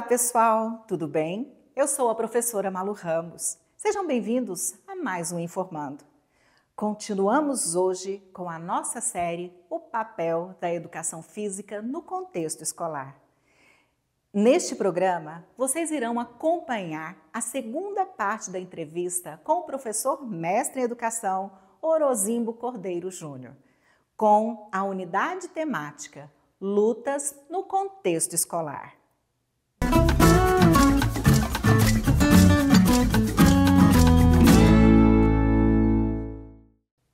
pessoal, tudo bem? Eu sou a professora Malu Ramos. Sejam bem-vindos a mais um Informando. Continuamos hoje com a nossa série O Papel da Educação Física no Contexto Escolar. Neste programa, vocês irão acompanhar a segunda parte da entrevista com o professor mestre em Educação, Orozimbo Cordeiro Júnior, com a unidade temática Lutas no Contexto Escolar.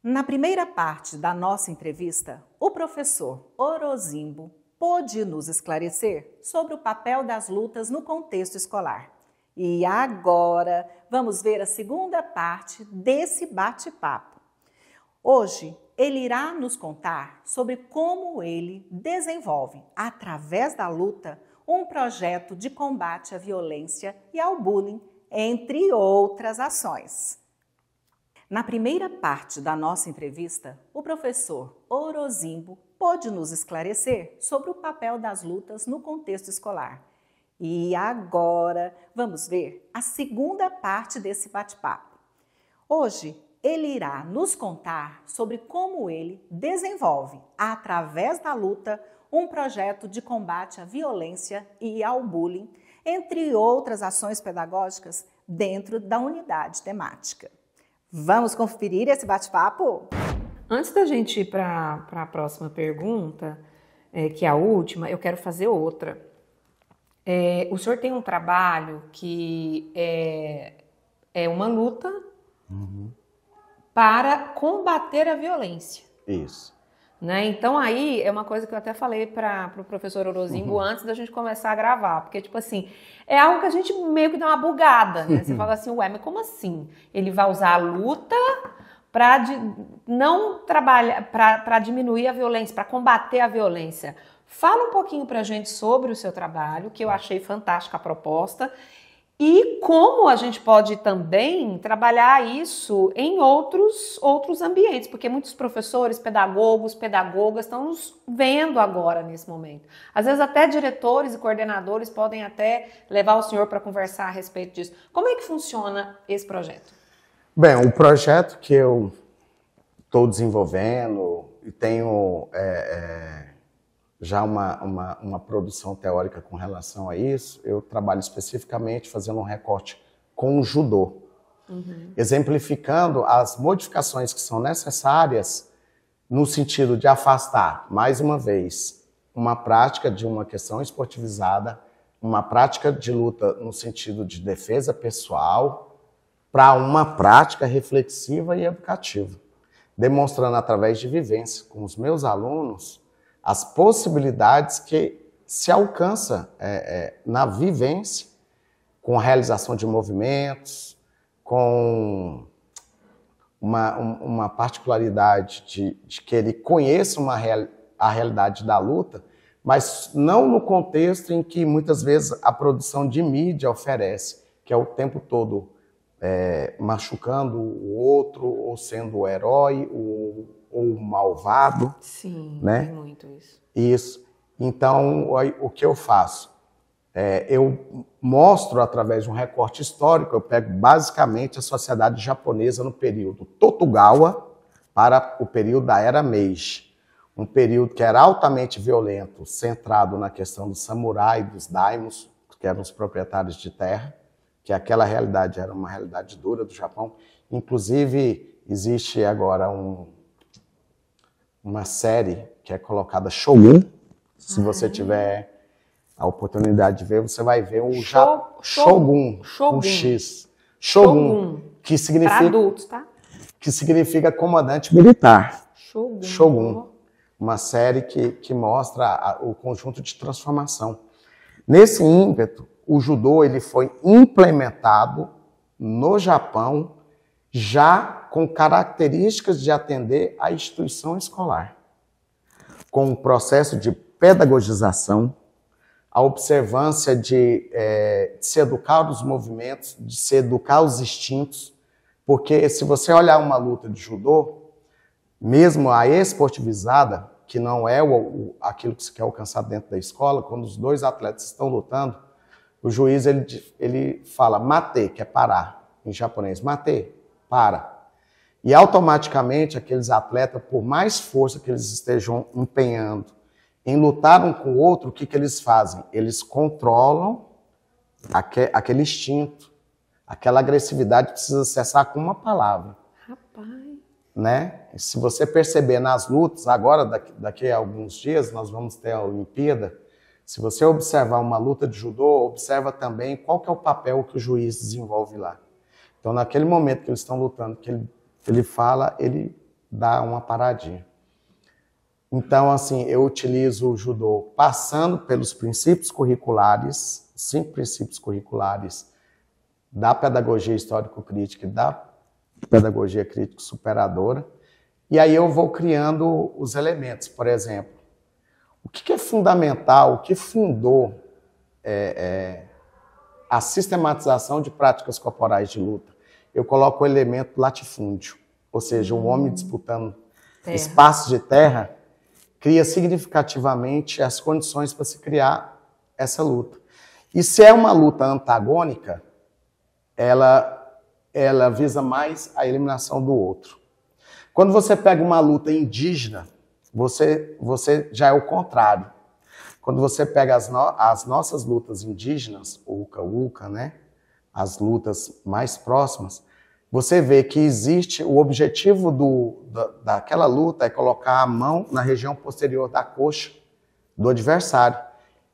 Na primeira parte da nossa entrevista, o professor Orozimbo pôde nos esclarecer sobre o papel das lutas no contexto escolar. E agora vamos ver a segunda parte desse bate-papo. Hoje, ele irá nos contar sobre como ele desenvolve, através da luta, um projeto de combate à violência e ao bullying, entre outras ações. Na primeira parte da nossa entrevista, o professor Orozimbo pôde nos esclarecer sobre o papel das lutas no contexto escolar. E agora vamos ver a segunda parte desse bate-papo. Hoje, ele irá nos contar sobre como ele desenvolve, através da luta, um projeto de combate à violência e ao bullying, entre outras ações pedagógicas dentro da unidade temática. Vamos conferir esse bate-papo? Antes da gente ir para a próxima pergunta, que é a última, eu quero fazer outra. O senhor tem um trabalho que é uma luta para combater a violência. Isso. Né? Então aí é uma coisa que eu até falei para o professor Orozimbo antes da gente começar a gravar, porque tipo assim, é algo que a gente meio que dá uma bugada, né? Você fala assim, ué, mas como assim? Ele vai usar a luta para não trabalhar, para diminuir a violência, para combater a violência. Fala um pouquinho para a gente sobre o seu trabalho, que eu achei fantástica a proposta, e como a gente pode também trabalhar isso em outros ambientes, porque muitos professores, pedagogos, pedagogas estão nos vendo agora nesse momento. Às vezes até diretores e coordenadores podem até levar o senhor para conversar a respeito disso. Como é que funciona esse projeto? Bem, o projeto que eu estou desenvolvendo e tenho já uma produção teórica com relação a isso, eu trabalho especificamente fazendo um recorte com o judô, exemplificando as modificações que são necessárias no sentido de afastar, mais uma vez, uma prática de uma questão esportivizada, uma prática de luta no sentido de defesa pessoal, para uma prática reflexiva e educativa, demonstrando através de vivência com os meus alunos as possibilidades que se alcança na vivência, com a realização de movimentos, com uma particularidade de que ele conheça a realidade da luta, mas não no contexto em que muitas vezes a produção de mídia oferece, que é o tempo todo machucando o outro, ou sendo o herói, ou o malvado. Sim, né? Tem muito isso. Isso. Então, o que eu faço? Eu mostro através de um recorte histórico, eu pego basicamente a sociedade japonesa no período Tokugawa para o período da Era Meiji. Um período que era altamente violento, centrado na questão do samurai, dos daimons, que eram os proprietários de terra, que aquela realidade era uma realidade dura do Japão. Inclusive, existe agora uma série que é colocada Shogun. Se você tiver a oportunidade de ver, você vai ver o Shogun, com X. Shogun, que significa para adultos, tá? Que significa comandante militar. Shogun. Uma série que mostra o conjunto de transformação. Nesse ímpeto, o judô ele foi implementado no Japão já com características de atender à instituição escolar, com o processo de pedagogização, a observância de se educar os movimentos, de se educar os instintos, porque se você olhar uma luta de judô, mesmo a esportivizada, que não é aquilo que se quer alcançar dentro da escola, quando os dois atletas estão lutando, O juiz, ele fala mate, que é parar. Em japonês, mate, para. E automaticamente aqueles atletas, por mais força que eles estejam empenhando em lutar um com o outro, o que eles fazem? Eles controlam aquele instinto, aquela agressividade que precisa cessar com uma palavra. Rapaz. Né? Se você perceber nas lutas, agora daqui a alguns dias nós vamos ter a Olimpíada, se você observar uma luta de judô, observa também qual que é o papel que o juiz desenvolve lá. Então naquele momento que eles estão lutando, que ele fala, ele dá uma paradinha. Então assim, eu utilizo o judô passando pelos princípios curriculares, 5 princípios curriculares da pedagogia histórico-crítica e da pedagogia crítico-superadora, e aí eu vou criando os elementos. Por exemplo, o que é fundamental, o que fundou a sistematização de práticas corporais de luta? Eu coloco o elemento latifúndio, ou seja, um homem disputando espaços de terra cria significativamente as condições para se criar essa luta. E se é uma luta antagônica, ela visa mais a eliminação do outro. Quando você pega uma luta indígena, você já é o contrário. Quando você pega as nossas lutas indígenas, o Uca-Uca, né? As lutas mais próximas, você vê que existe o objetivo daquela luta é colocar a mão na região posterior da coxa do adversário.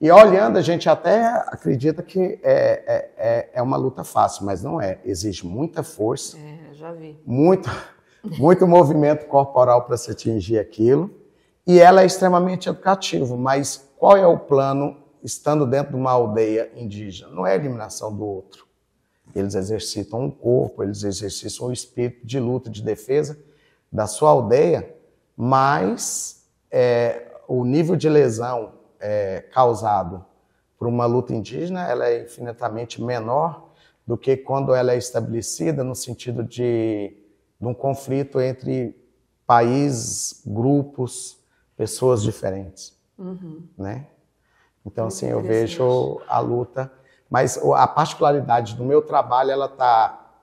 E olhando, a gente até acredita que é uma luta fácil, mas não é. Exige muita força, já vi. muito movimento corporal para se atingir aquilo. E ela é extremamente educativa, mas qual é o plano estando dentro de uma aldeia indígena? Não é a eliminação do outro. Eles exercitam o corpo, eles exercitam o espírito de luta, de defesa da sua aldeia, mas o nível de lesão causado por uma luta indígena, ela é infinitamente menor do que quando ela é estabelecida no sentido de um conflito entre países, grupos, pessoas diferentes. Né? Então, assim, eu vejo a luta, mas a particularidade do meu trabalho, ela está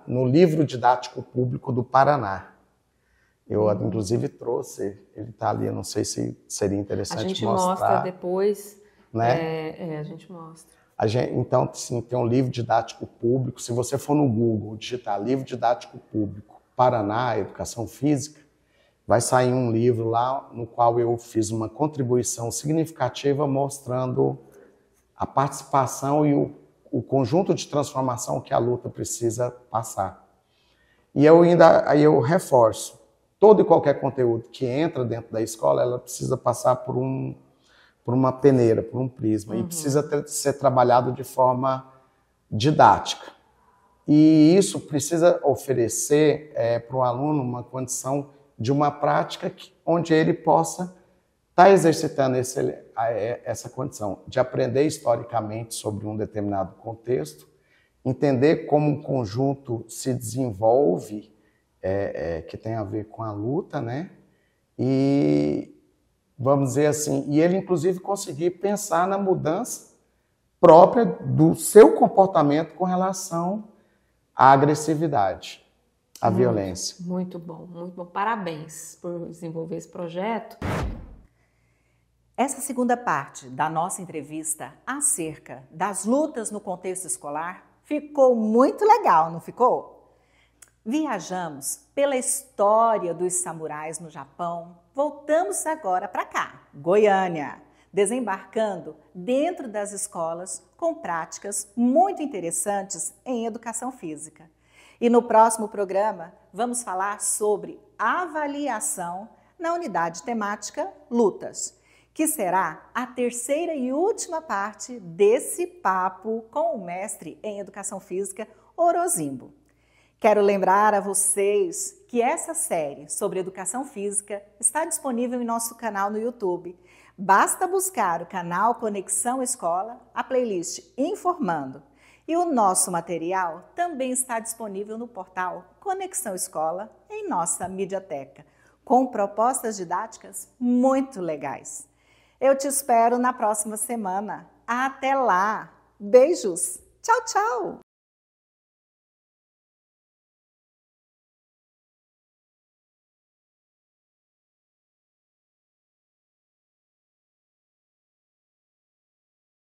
no livro didático público do Paraná. Eu, inclusive, trouxe, ele está ali, eu não sei se seria interessante mostrar. A gente mostra depois, né? A gente mostra. Então, sim, tem um livro didático público, se você for no Google digitar livro didático público Paraná, Educação Física, vai sair um livro lá no qual eu fiz uma contribuição significativa mostrando a participação e o conjunto de transformação que a luta precisa passar. E aí eu reforço, todo e qualquer conteúdo que entra dentro da escola, ela precisa passar por uma peneira, por um prisma, e precisa ser trabalhado de forma didática. E isso precisa oferecer para o aluno uma condição de uma prática onde ele possa estar exercitando essa condição de aprender historicamente sobre um determinado contexto, entender como um conjunto se desenvolve, que tem a ver com a luta, né? E, vamos dizer assim, e ele inclusive conseguir pensar na mudança própria do seu comportamento com relação à agressividade, à violência. Muito bom, muito bom. Parabéns por desenvolver esse projeto. Essa segunda parte da nossa entrevista acerca das lutas no contexto escolar ficou muito legal, não ficou? Viajamos pela história dos samurais no Japão, voltamos agora para cá, Goiânia, desembarcando dentro das escolas com práticas muito interessantes em educação física. E no próximo programa vamos falar sobre avaliação na unidade temática Lutas, que será a terceira e última parte desse papo com o mestre em educação física, Orozimbo. Quero lembrar a vocês que essa série sobre educação física está disponível em nosso canal no YouTube. Basta buscar o canal Conexão Escola, a playlist Informando. E o nosso material também está disponível no portal Conexão Escola, em nossa Mediateca, com propostas didáticas muito legais. Eu te espero na próxima semana. Até lá! Beijos! Tchau, tchau!